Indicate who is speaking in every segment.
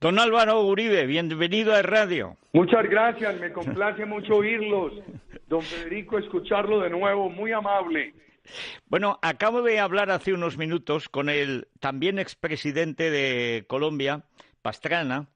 Speaker 1: Don Álvaro Uribe, bienvenido a Radio.
Speaker 2: Muchas gracias, me complace mucho oírlos. Don Federico, escucharlo de nuevo, muy amable.
Speaker 1: Bueno, acabo de hablar hace unos minutos con el también expresidente de Colombia, Pastrana,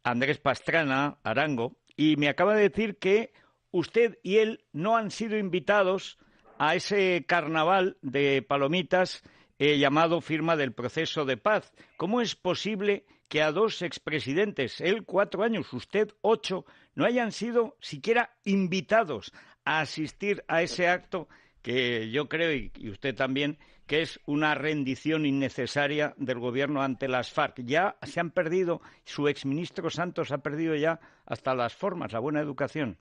Speaker 1: Andrés Pastrana Arango, y me acaba de decir que usted y él no han sido invitados a ese carnaval de palomitas llamado Firma del Proceso de Paz. ¿Cómo es posible que a dos expresidentes, él 4 años, usted 8, no hayan sido siquiera invitados a asistir a ese acto que yo creo, y usted también, que es una rendición innecesaria del gobierno ante las FARC? Ya se han perdido, su exministro Santos ha perdido ya hasta las formas, la buena educación.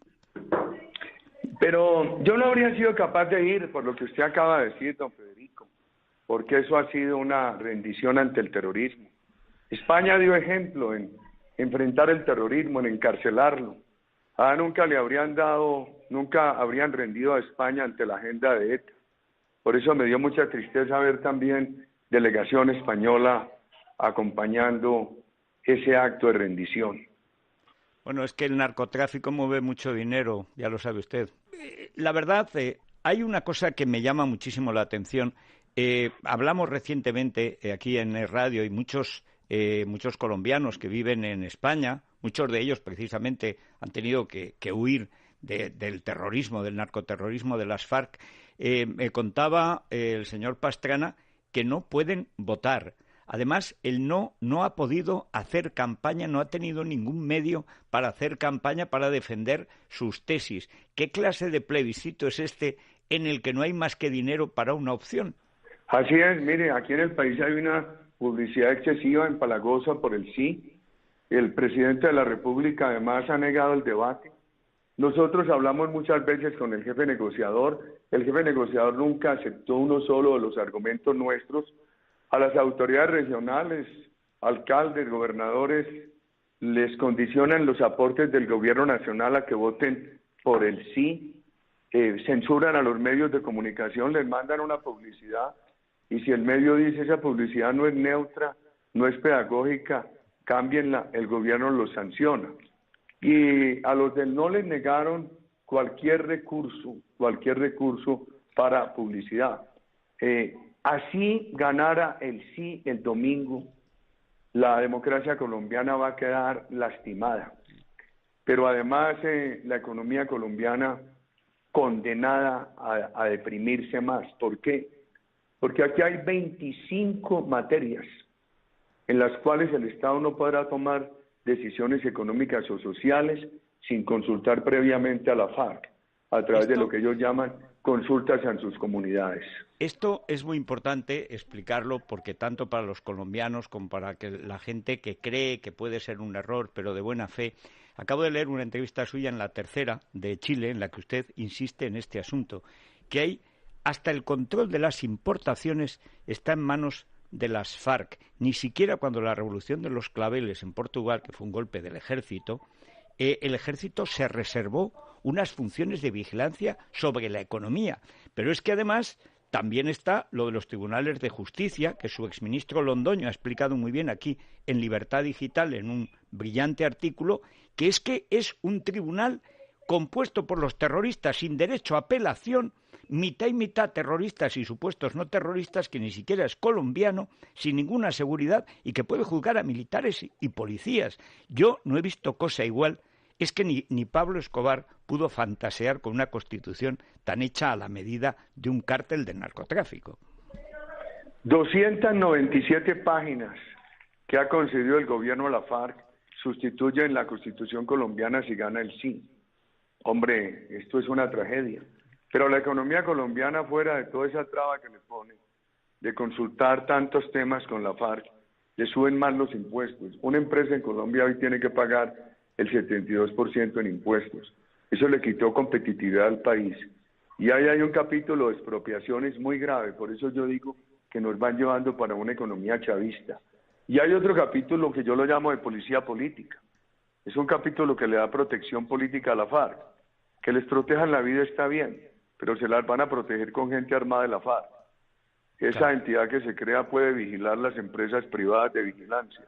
Speaker 2: Pero yo no habría sido capaz de ir por lo que usted acaba de decir, don Federico, porque eso ha sido una rendición ante el terrorismo. España dio ejemplo en enfrentar el terrorismo, en encarcelarlo. Nunca habrían rendido a España ante la agenda de ETA. Por eso me dio mucha tristeza ver también delegación española acompañando ese acto de rendición.
Speaker 1: Bueno, es que el narcotráfico mueve mucho dinero, ya lo sabe usted. La verdad, hay una cosa que me llama muchísimo la atención. Hablamos recientemente aquí en Radio y muchos colombianos que viven en España, muchos de ellos precisamente han tenido que huir del terrorismo, del narcoterrorismo de las FARC. Me contaba el señor Pastrana que no pueden votar. Además, él no ha podido hacer campaña, no ha tenido ningún medio para hacer campaña para defender sus tesis. ¿Qué clase de plebiscito es este en el que no hay más que dinero para una opción?
Speaker 2: Así es, mire, aquí en el país hay una publicidad excesiva, empalagosa por el sí. El presidente de la República además ha negado el debate. Nosotros hablamos muchas veces con el jefe negociador. El jefe negociador nunca aceptó uno solo de los argumentos nuestros. A las autoridades regionales, alcaldes, gobernadores, les condicionan los aportes del gobierno nacional a que voten por el sí. Censuran a los medios de comunicación, les mandan una publicidad. Y si el medio dice esa publicidad no es neutra, no es pedagógica, cámbienla, el gobierno los sanciona. Y a los del no les negaron cualquier recurso para publicidad. Así ganara el sí el domingo, la democracia colombiana va a quedar lastimada. Pero además la economía colombiana condenada a deprimirse más. ¿Por qué? Porque aquí hay 25 materias en las cuales el Estado no podrá tomar decisiones económicas o sociales sin consultar previamente a la FARC, a través de lo que ellos llaman consultas en sus comunidades.
Speaker 1: Esto es muy importante explicarlo porque tanto para los colombianos como para la gente que cree que puede ser un error, pero de buena fe. Acabo de leer una entrevista suya en La Tercera de Chile en la que usted insiste en este asunto, que hay hasta el control de las importaciones está en manos de las FARC. Ni siquiera cuando la Revolución de los Claveles en Portugal, que fue un golpe del ejército, el ejército se reservó unas funciones de vigilancia sobre la economía. Pero es que además también está lo de los tribunales de justicia, que su exministro Londoño ha explicado muy bien aquí en Libertad Digital en un brillante artículo, que es un tribunal compuesto por los terroristas sin derecho a apelación, mitad y mitad terroristas y supuestos no terroristas, que ni siquiera es colombiano, sin ninguna seguridad y que puede juzgar a militares y policías. Yo no he visto cosa igual. Es que ni Pablo Escobar pudo fantasear con una constitución tan hecha a la medida de un cártel de narcotráfico.
Speaker 2: 297 páginas que ha concedido el gobierno a la FARC sustituyen la constitución colombiana si gana el sí. Hombre, esto es una tragedia. Pero la economía colombiana, fuera de toda esa traba que le pone, de consultar tantos temas con la FARC, le suben más los impuestos. Una empresa en Colombia hoy tiene que pagar el 72% en impuestos. Eso le quitó competitividad al país. Y ahí hay un capítulo de expropiaciones muy grave, por eso yo digo que nos van llevando para una economía chavista. Y hay otro capítulo que yo lo llamo de policía política. Es un capítulo que le da protección política a la FARC. Que les protejan la vida está bien, pero se las van a proteger con gente armada de la FARC. Esa entidad que se crea puede vigilar las empresas privadas de vigilancia.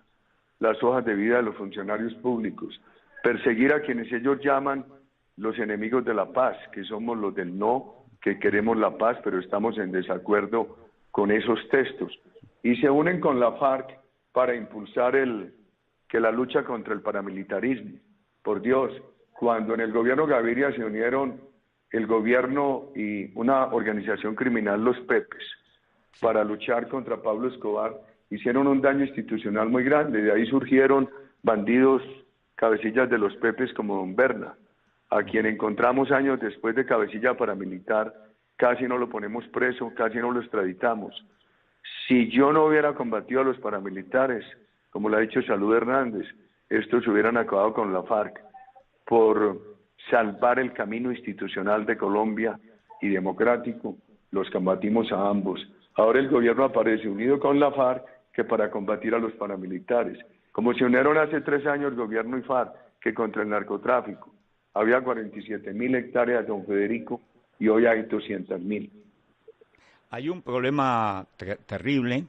Speaker 2: las hojas de vida de los funcionarios públicos, perseguir a quienes ellos llaman los enemigos de la paz, que somos los del no, que queremos la paz, pero estamos en desacuerdo con esos textos, y se unen con la FARC para impulsar que la lucha contra el paramilitarismo. Por Dios, cuando en el gobierno Gaviria se unieron el gobierno y una organización criminal, los Pepes, para luchar contra Pablo Escobar, hicieron un daño institucional muy grande. De ahí surgieron bandidos cabecillas de los Pepes como Don Berna, a quien encontramos años después de cabecilla paramilitar, casi no lo ponemos preso, casi no lo extraditamos. Si yo no hubiera combatido a los paramilitares, como lo ha dicho Salud Hernández, estos hubieran acabado con la FARC por salvar el camino institucional de Colombia y democrático. Los combatimos a ambos. Ahora el gobierno aparece unido con la FARC que para combatir a los paramilitares. Como se unieron hace 3 años gobierno y FARC, que contra el narcotráfico. Había 47.000 hectáreas, don Federico, y hoy hay 200.000.
Speaker 1: Hay un problema terrible.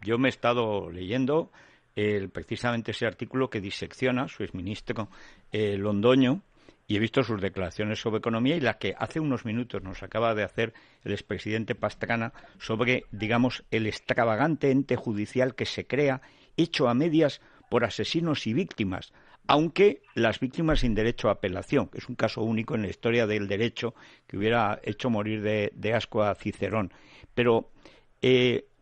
Speaker 1: Yo me he estado leyendo precisamente ese artículo que disecciona su exministro Londoño, y he visto sus declaraciones sobre economía y la que hace unos minutos nos acaba de hacer el expresidente Pastrana sobre, digamos, el extravagante ente judicial que se crea, hecho a medias por asesinos y víctimas, aunque las víctimas sin derecho a apelación, que es un caso único en la historia del derecho que hubiera hecho morir de asco a Cicerón. Pero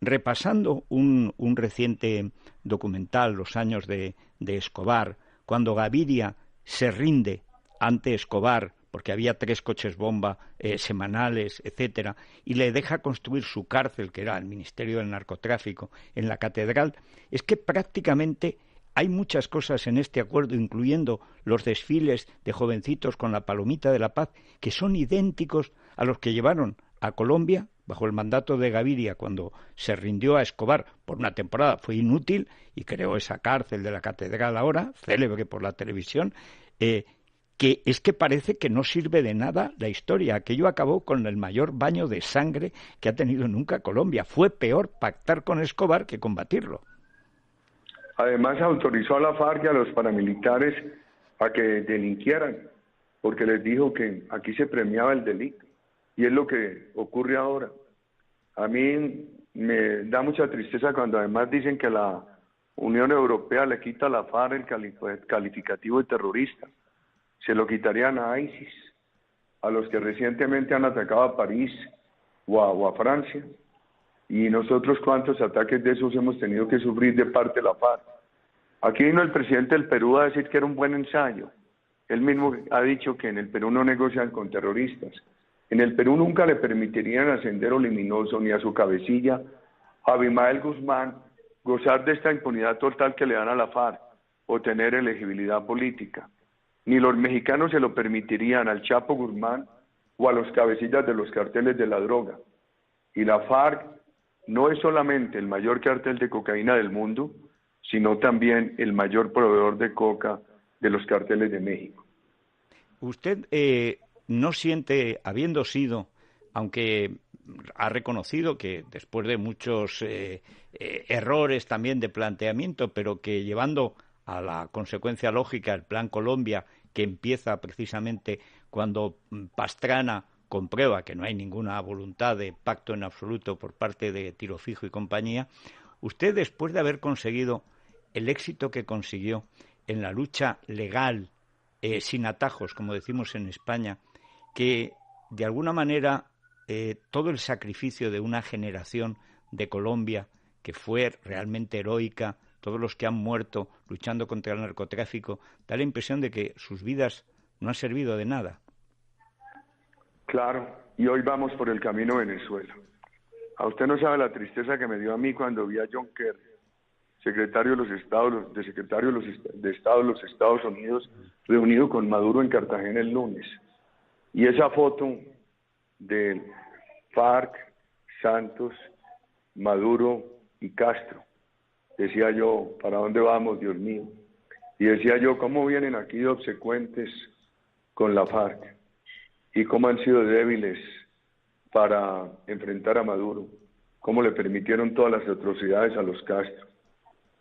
Speaker 1: repasando un reciente documental, Los años de Escobar, cuando Gaviria se rinde ante Escobar, porque había 3 coches bomba semanales, etcétera, y le deja construir su cárcel, que era el Ministerio del Narcotráfico, en la catedral, es que prácticamente hay muchas cosas en este acuerdo, incluyendo los desfiles de jovencitos con la palomita de la paz, que son idénticos a los que llevaron a Colombia bajo el mandato de Gaviria cuando se rindió a Escobar por una temporada. Fue inútil y creó esa cárcel de la catedral ahora, célebre por la televisión, que es que parece que no sirve de nada la historia. Aquello acabó con el mayor baño de sangre que ha tenido nunca Colombia. Fue peor pactar con Escobar que combatirlo.
Speaker 2: Además autorizó a la FARC y a los paramilitares a que delinquieran, porque les dijo que aquí se premiaba el delito. Y es lo que ocurre ahora. A mí me da mucha tristeza cuando además dicen que la Unión Europea le quita a la FARC el calificativo de terrorista. Se lo quitarían a ISIS, a los que recientemente han atacado a París o a Francia. Y nosotros cuántos ataques de esos hemos tenido que sufrir de parte de la FARC. Aquí vino el presidente del Perú a decir que era un buen ensayo. Él mismo ha dicho que en el Perú no negocian con terroristas. En el Perú nunca le permitirían a Sendero Luminoso ni a su cabecilla, a Abimael Guzmán, gozar de esta impunidad total que le dan a la FARC o tener elegibilidad política. Ni los mexicanos se lo permitirían al Chapo Guzmán o a los cabecillas de los carteles de la droga. Y la FARC no es solamente el mayor cartel de cocaína del mundo, sino también el mayor proveedor de coca de los carteles de México.
Speaker 1: Usted no siente, habiendo sido, aunque ha reconocido que después de muchos errores también de planteamiento, pero que llevando a la consecuencia lógica el Plan Colombia, que empieza precisamente cuando Pastrana comprueba que no hay ninguna voluntad de pacto en absoluto por parte de Tiro Fijo y compañía, usted, después de haber conseguido el éxito que consiguió en la lucha legal, sin atajos, como decimos en España, que de alguna manera todo el sacrificio de una generación de Colombia que fue realmente heroica, todos los que han muerto luchando contra el narcotráfico, da la impresión de que sus vidas no han servido de nada.
Speaker 2: Claro, y hoy vamos por el camino Venezuela. A usted no sabe la tristeza que me dio a mí cuando vi a John Kerry, secretario de Estado de los Estados Unidos, reunido con Maduro en Cartagena el lunes. Y esa foto de FARC, Santos, Maduro y Castro. Decía yo, ¿para dónde vamos, Dios mío? Y decía yo, ¿cómo vienen aquí de obsecuentes con la FARC? ¿Y cómo han sido débiles para enfrentar a Maduro? ¿Cómo le permitieron todas las atrocidades a los Castro?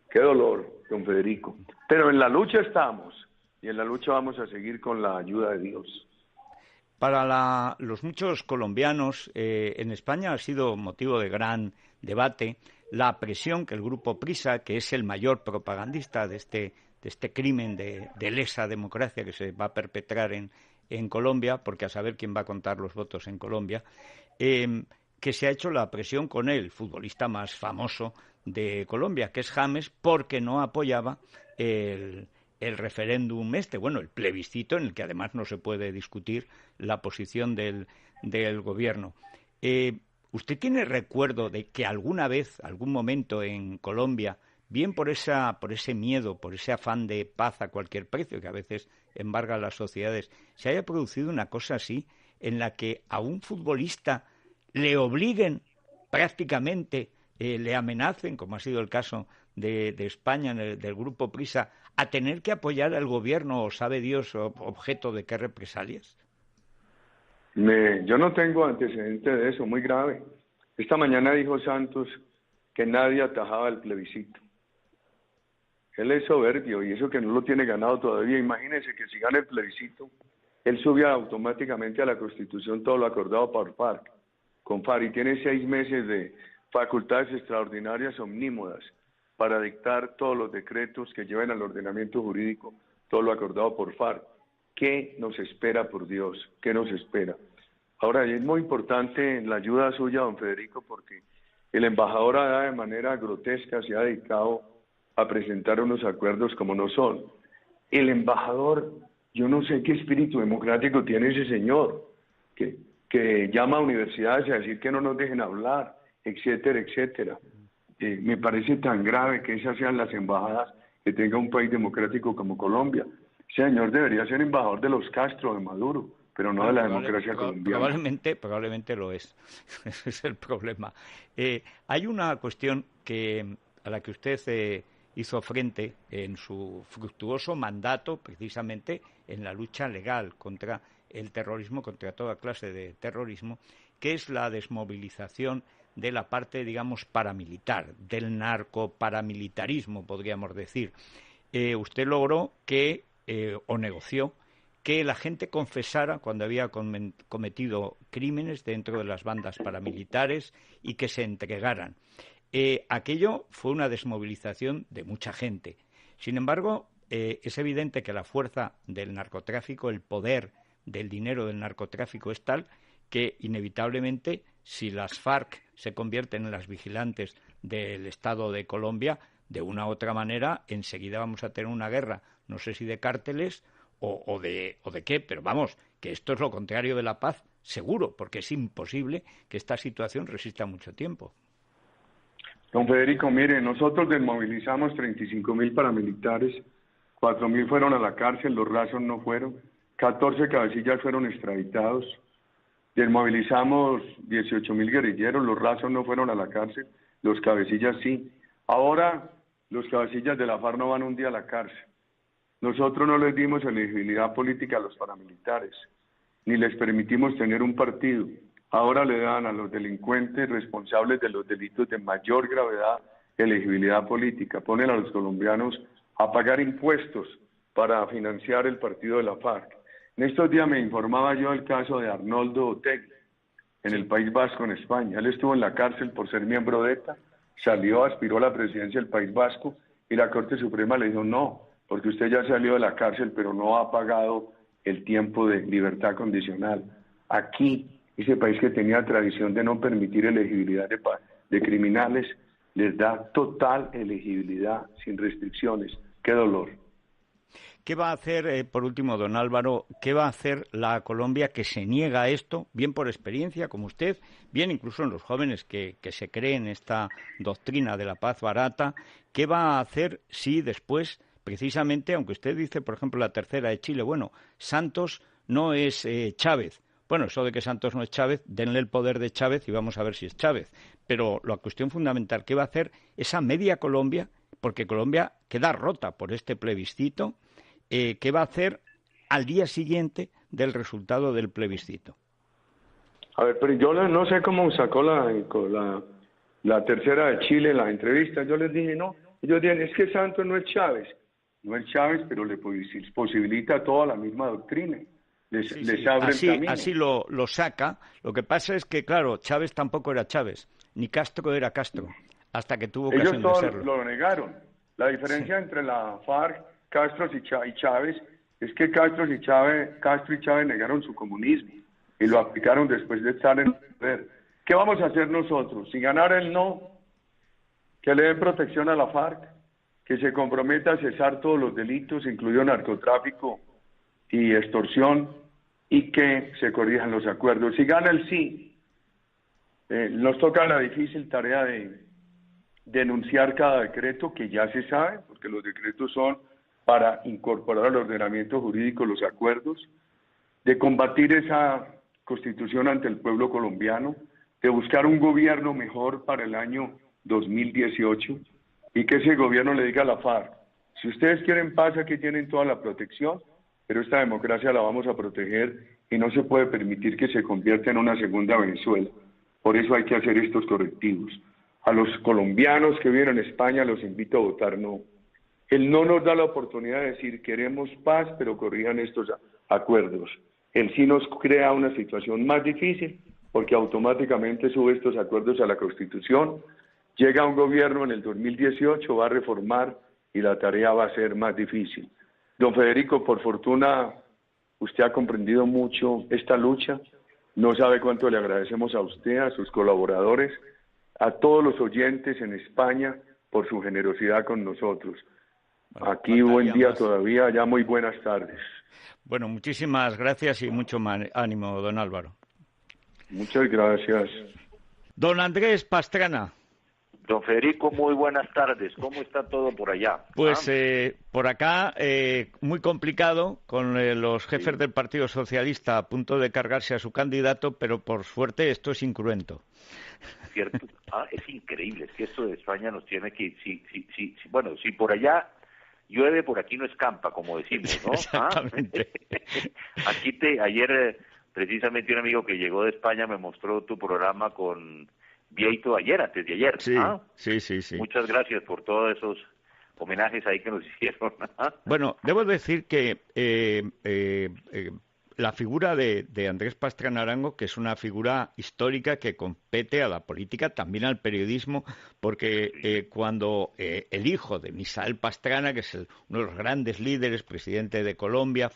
Speaker 2: ¡Qué dolor! don Federico. Pero en la lucha estamos, y en la lucha vamos a seguir con la ayuda de Dios.
Speaker 1: Para los muchos colombianos, en España ha sido motivo de gran debate la presión que el grupo Prisa, que es el mayor propagandista de este crimen de lesa democracia que se va a perpetrar en Colombia, porque a saber quién va a contar los votos en Colombia, que se ha hecho la presión con el futbolista más famoso de Colombia, que es James, porque no apoyaba el referéndum el plebiscito, en el que además no se puede discutir la posición del gobierno. ¿Usted tiene recuerdo de que alguna vez, algún momento en Colombia, bien por ese miedo, por ese afán de paz a cualquier precio, que a veces embarga las sociedades, se haya producido una cosa así, en la que a un futbolista le obliguen prácticamente, le amenacen, como ha sido el caso de España, del grupo Prisa, a tener que apoyar al gobierno, o sabe Dios objeto de qué represalias?
Speaker 2: Yo no tengo antecedente de eso, muy grave. Esta mañana dijo Santos que nadie atajaba el plebiscito. Él es soberbio y eso que no lo tiene ganado todavía. Imagínense que si gana el plebiscito, él sube automáticamente a la Constitución todo lo acordado por FARC, con FARC, y tiene 6 meses de facultades extraordinarias omnímodas para dictar todos los decretos que lleven al ordenamiento jurídico, todo lo acordado por FARC. ¿Qué nos espera, por Dios? ¿Qué nos espera? Ahora, es muy importante la ayuda suya, don Federico, porque el embajador de manera grotesca se ha dedicado a presentar unos acuerdos como no son. El embajador, yo no sé qué espíritu democrático tiene ese señor, que llama a universidades a decir que no nos dejen hablar, etcétera, etcétera. Me parece tan grave que esas sean las embajadas que tenga un país democrático como Colombia. Ese señor debería ser embajador de los Castro, de Maduro, pero no de la democracia colombiana.
Speaker 1: Probablemente lo es. Ese es el problema. Hay una cuestión a la que usted hizo frente en su fructuoso mandato, precisamente en la lucha legal contra el terrorismo, contra toda clase de terrorismo, que es la desmovilización de la parte, digamos, paramilitar, del narcoparamilitarismo, podríamos decir. Usted logró o negoció que la gente confesara cuando había cometido crímenes dentro de las bandas paramilitares y que se entregaran. Aquello fue una desmovilización de mucha gente. Sin embargo, es evidente que la fuerza del narcotráfico, el poder del dinero del narcotráfico es tal que inevitablemente, si las FARC se convierten en las vigilantes del Estado de Colombia, de una u otra manera, enseguida vamos a tener una guerra, no sé si de cárteles o de qué, pero vamos, que esto es lo contrario de la paz, seguro, porque es imposible que esta situación resista mucho tiempo.
Speaker 2: Don Federico, mire, nosotros desmovilizamos 35.000 paramilitares, 4.000 fueron a la cárcel, los rasos no fueron, 14 cabecillas fueron extraditados, desmovilizamos 18.000 guerrilleros, los rasos no fueron a la cárcel, los cabecillas sí. Ahora los cabecillas de la FARC no van un día a la cárcel. Nosotros no les dimos elegibilidad política a los paramilitares, ni les permitimos tener un partido. Ahora le dan a los delincuentes responsables de los delitos de mayor gravedad elegibilidad política. Ponen a los colombianos a pagar impuestos para financiar el partido de la FARC. En estos días me informaba yo del caso de Arnoldo Otegi, en el País Vasco, en España. Él estuvo en la cárcel por ser miembro de ETA, salió, aspiró a la presidencia del País Vasco y la Corte Suprema le dijo no, porque usted ya salió de la cárcel, pero no ha pagado el tiempo de libertad condicional. Aquí, ese país que tenía tradición de no permitir elegibilidad de criminales, les da total elegibilidad, sin restricciones. ¡Qué dolor!
Speaker 1: ¿Qué va a hacer, por último, don Álvaro, qué va a hacer la Colombia que se niega a esto, bien por experiencia, como usted, bien incluso en los jóvenes que se creen esta doctrina de la paz barata? ¿Qué va a hacer si después, precisamente, aunque usted dice, por ejemplo, la tercera de Chile, bueno, Santos no es Chávez? Bueno, eso de que Santos no es Chávez, denle el poder de Chávez y vamos a ver si es Chávez. Pero la cuestión fundamental, ¿qué va a hacer esa media Colombia? Porque Colombia queda rota por este plebiscito. ¿Qué va a hacer al día siguiente del resultado del plebiscito?
Speaker 2: A ver, pero yo no sé cómo sacó la tercera de Chile la entrevista. Yo les dije, no, Ellos dicen, es que Santos no es Chávez. No es Chávez, pero le posibilita toda la misma doctrina. Les abre el camino.
Speaker 1: Así lo saca. Lo que pasa es que, claro, Chávez tampoco era Chávez, ni Castro era Castro, hasta que tuvo ocasión de serlo.
Speaker 2: Ellos todos lo negaron. La diferencia entre la FARC, Castro y Chávez es que Castro y Chávez negaron su comunismo y lo aplicaron después de estar en el poder. ¿Qué vamos a hacer nosotros? Si ganar el no, que le den protección a la FARC, que se comprometa a cesar todos los delitos, incluido narcotráfico y extorsión, y que se corrijan los acuerdos. Si gana el sí, nos toca la difícil tarea de denunciar cada decreto, que ya se sabe, porque los decretos son para incorporar al ordenamiento jurídico los acuerdos, de combatir esa constitución ante el pueblo colombiano, de buscar un gobierno mejor para el año 2018, y que ese gobierno le diga a la FARC, si ustedes quieren paz, aquí tienen toda la protección, pero esta democracia la vamos a proteger y no se puede permitir que se convierta en una segunda Venezuela. Por eso hay que hacer estos correctivos. A los colombianos que viven en España los invito a votar no. El no nos da la oportunidad de decir queremos paz, pero corrijan estos acuerdos. El sí nos crea una situación más difícil porque automáticamente sube estos acuerdos a la Constitución. Llega un gobierno en el 2018, va a reformar y la tarea va a ser más difícil. Don Federico, por fortuna, usted ha comprendido mucho esta lucha. No sabe cuánto le agradecemos a usted, a sus colaboradores, a todos los oyentes en España por su generosidad con nosotros. Bueno, aquí buen día más. Todavía, ya muy buenas tardes.
Speaker 1: Bueno, muchísimas gracias y mucho ánimo, don Álvaro.
Speaker 2: Muchas gracias.
Speaker 1: Don Andrés Pastrana.
Speaker 3: Don Federico, muy buenas tardes. ¿Cómo está todo por allá?
Speaker 1: Pues por acá muy complicado, con los jefes del Partido Socialista a punto de cargarse a su candidato, pero por suerte esto es incruento.
Speaker 3: Cierto. Es increíble, es que esto de España nos tiene que... Bueno, si por allá llueve, por aquí no escampa, como decimos, ¿no?
Speaker 1: Exactamente.
Speaker 3: Ayer precisamente un amigo que llegó de España me mostró tu programa con Vieito antes de ayer.
Speaker 1: Sí.
Speaker 3: Muchas gracias por todos esos homenajes ahí que nos hicieron.
Speaker 1: Bueno, debo decir que la figura de Andrés Pastrana Arango, que es una figura histórica que compete a la política, también al periodismo, porque cuando el hijo de Misael Pastrana, que es uno de los grandes líderes, presidente de Colombia,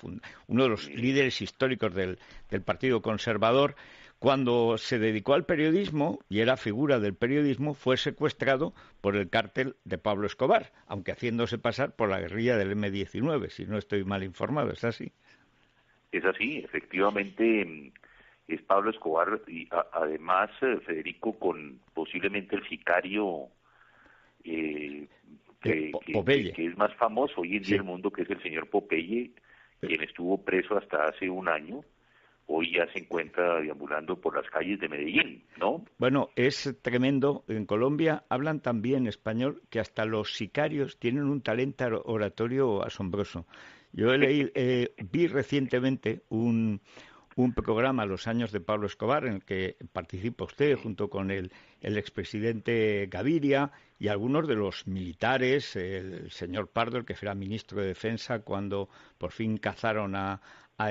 Speaker 1: uno de los líderes históricos del Partido Conservador, cuando se dedicó al periodismo y era figura del periodismo, fue secuestrado por el cártel de Pablo Escobar, aunque haciéndose pasar por la guerrilla del M-19, si no estoy mal informado, ¿es así?
Speaker 3: Es así, efectivamente es Pablo Escobar y además Federico con posiblemente el sicario
Speaker 1: Popeye,
Speaker 3: que es más famoso hoy en día en el mundo, que es el señor Popeye, quien estuvo preso hasta hace un año. Hoy ya se encuentra deambulando por las calles de Medellín, ¿no?
Speaker 1: Bueno, es tremendo. En Colombia hablan también español, que hasta los sicarios tienen un talento oratorio asombroso. Yo vi recientemente un programa, Los años de Pablo Escobar, en el que participa usted junto con el expresidente Gaviria y algunos de los militares, el señor Pardo, el que fuera ministro de Defensa cuando por fin cazaron a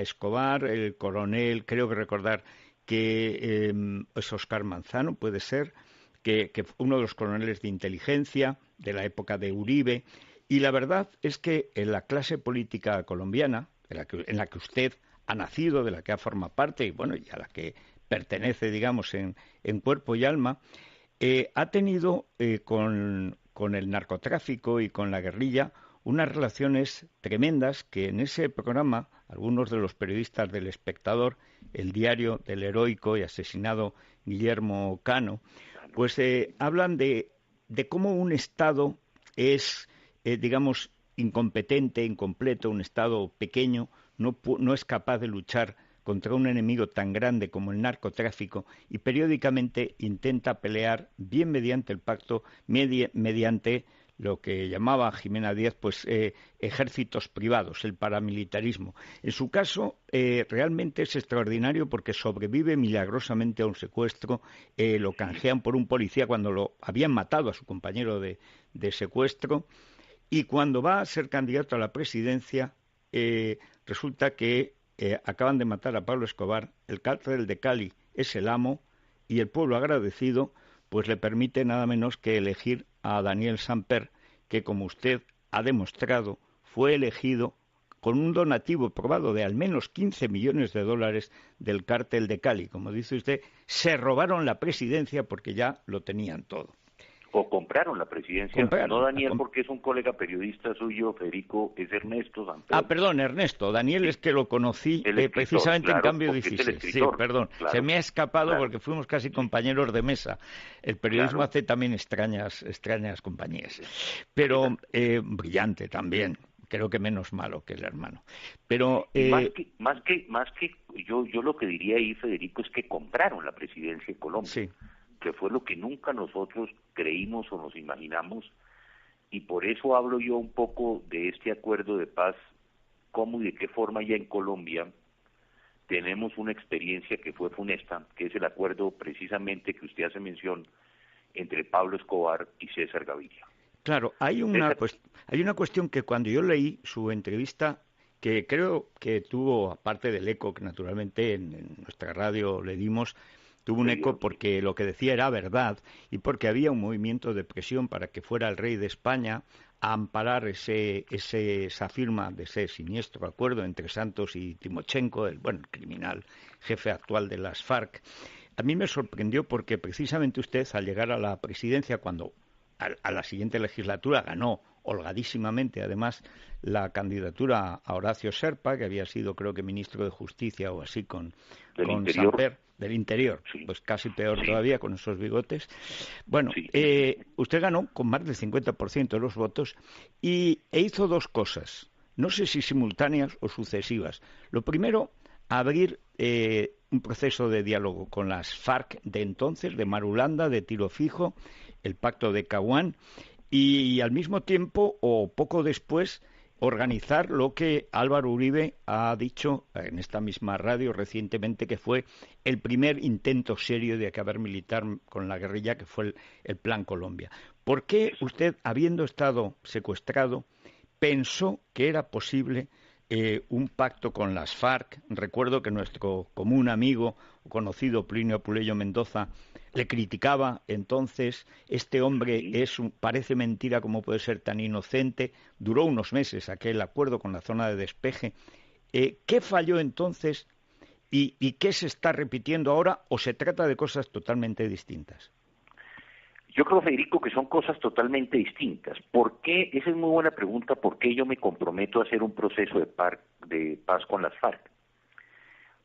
Speaker 1: Escobar, el coronel, creo que recordar que es Óscar Manzano, puede ser, que uno de los coroneles de inteligencia de la época de Uribe. Y la verdad es que en la clase política colombiana, en la que usted ha nacido, de la que ha formado parte y bueno, y a la que pertenece, digamos, en cuerpo y alma, ha tenido con el narcotráfico y con la guerrilla unas relaciones tremendas que en ese programa algunos de los periodistas del Espectador, el diario del heroico y asesinado Guillermo Cano, pues hablan de cómo un Estado es, digamos, incompetente, incompleto, un Estado pequeño, no es capaz de luchar contra un enemigo tan grande como el narcotráfico y periódicamente intenta pelear bien mediante el pacto, mediante lo que llamaba Jimena Díaz, pues ejércitos privados, el paramilitarismo. En su caso, realmente es extraordinario porque sobrevive milagrosamente a un secuestro, lo canjean por un policía cuando lo habían matado a su compañero de secuestro, y cuando va a ser candidato a la presidencia, resulta que acaban de matar a Pablo Escobar, el cártel de Cali es el amo, y el pueblo agradecido pues le permite nada menos que elegir a Daniel Samper, que como usted ha demostrado fue elegido con un donativo probado de al menos 15 millones de dólares del cártel de Cali. Como dice usted, se robaron la presidencia porque ya lo tenían todo.
Speaker 3: O compraron la presidencia, no Daniel, porque es un colega periodista suyo, Federico, es Ernesto Samper.
Speaker 1: Perdón, Ernesto. Daniel, sí. Es que lo conocí escritor, precisamente claro, en Cambio 16. Sí, perdón. Claro, se me ha escapado porque fuimos casi compañeros de mesa. El periodismo hace también extrañas compañías. Pero brillante también. Creo que menos malo que el hermano. Pero
Speaker 3: más que yo lo que diría ahí, Federico, es que compraron la presidencia en Colombia.
Speaker 1: Sí.
Speaker 3: Que fue lo que nunca nosotros creímos o nos imaginamos, y por eso hablo yo un poco de este acuerdo de paz, cómo y de qué forma ya en Colombia tenemos una experiencia que fue funesta, que es el acuerdo precisamente que usted hace mención entre Pablo Escobar y César Gaviria.
Speaker 1: Claro, hay una cuestión que cuando yo leí su entrevista, que creo que tuvo, aparte del eco que naturalmente en nuestra radio le dimos, tuvo un eco porque lo que decía era verdad y porque había un movimiento de presión para que fuera el rey de España a amparar esa firma de ese siniestro acuerdo entre Santos y Timochenko, el criminal jefe actual de las FARC. A mí me sorprendió porque precisamente usted, al llegar a la presidencia, cuando a la siguiente legislatura ganó holgadísimamente, además, la candidatura a Horacio Serpa, que había sido, creo que, ministro de Justicia o así con Samper, del Interior, sí. Pues casi peor todavía, con esos bigotes. Bueno, usted ganó con más del 50% de los votos e hizo dos cosas, no sé si simultáneas o sucesivas. Lo primero, abrir un proceso de diálogo con las FARC de entonces, de Marulanda, de Tiro Fijo, el pacto de Caguán, y al mismo tiempo, o poco después, organizar lo que Álvaro Uribe ha dicho en esta misma radio recientemente, que fue el primer intento serio de acabar militar con la guerrilla, que fue el Plan Colombia. ¿Por qué usted, habiendo estado secuestrado, pensó que era posible un pacto con las FARC? Recuerdo que nuestro común amigo, conocido Plinio Apuleyo Mendoza, le criticaba entonces: este hombre parece mentira cómo puede ser tan inocente. Duró unos meses aquel acuerdo con la zona de despeje. ¿Qué falló entonces y qué se está repitiendo ahora, o se trata de cosas totalmente distintas?
Speaker 3: Yo creo, Federico, que son cosas totalmente distintas. ¿Por qué? Esa es muy buena pregunta. ¿Por qué yo me comprometo a hacer un proceso de paz con las FARC?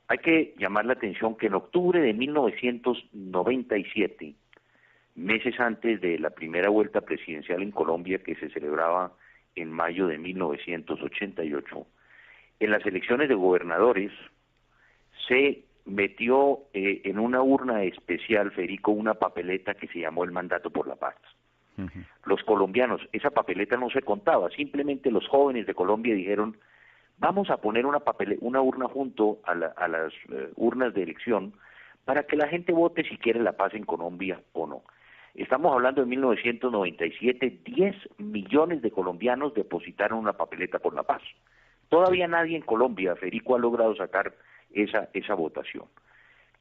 Speaker 3: Hay que llamar la atención que en octubre de 1997, meses antes de la primera vuelta presidencial en Colombia, que se celebraba en mayo de 1988, en las elecciones de gobernadores se metió en una urna especial, Federico, una papeleta que se llamó el mandato por la paz. Uh-huh. Los colombianos, esa papeleta no se contaba, simplemente los jóvenes de Colombia dijeron: vamos a poner una urna junto a las urnas de elección para que la gente vote si quiere la paz en Colombia o no. Estamos hablando de 1997, 10 millones de colombianos depositaron una papeleta por la paz. Todavía nadie en Colombia, Federico, ha logrado sacar esa votación.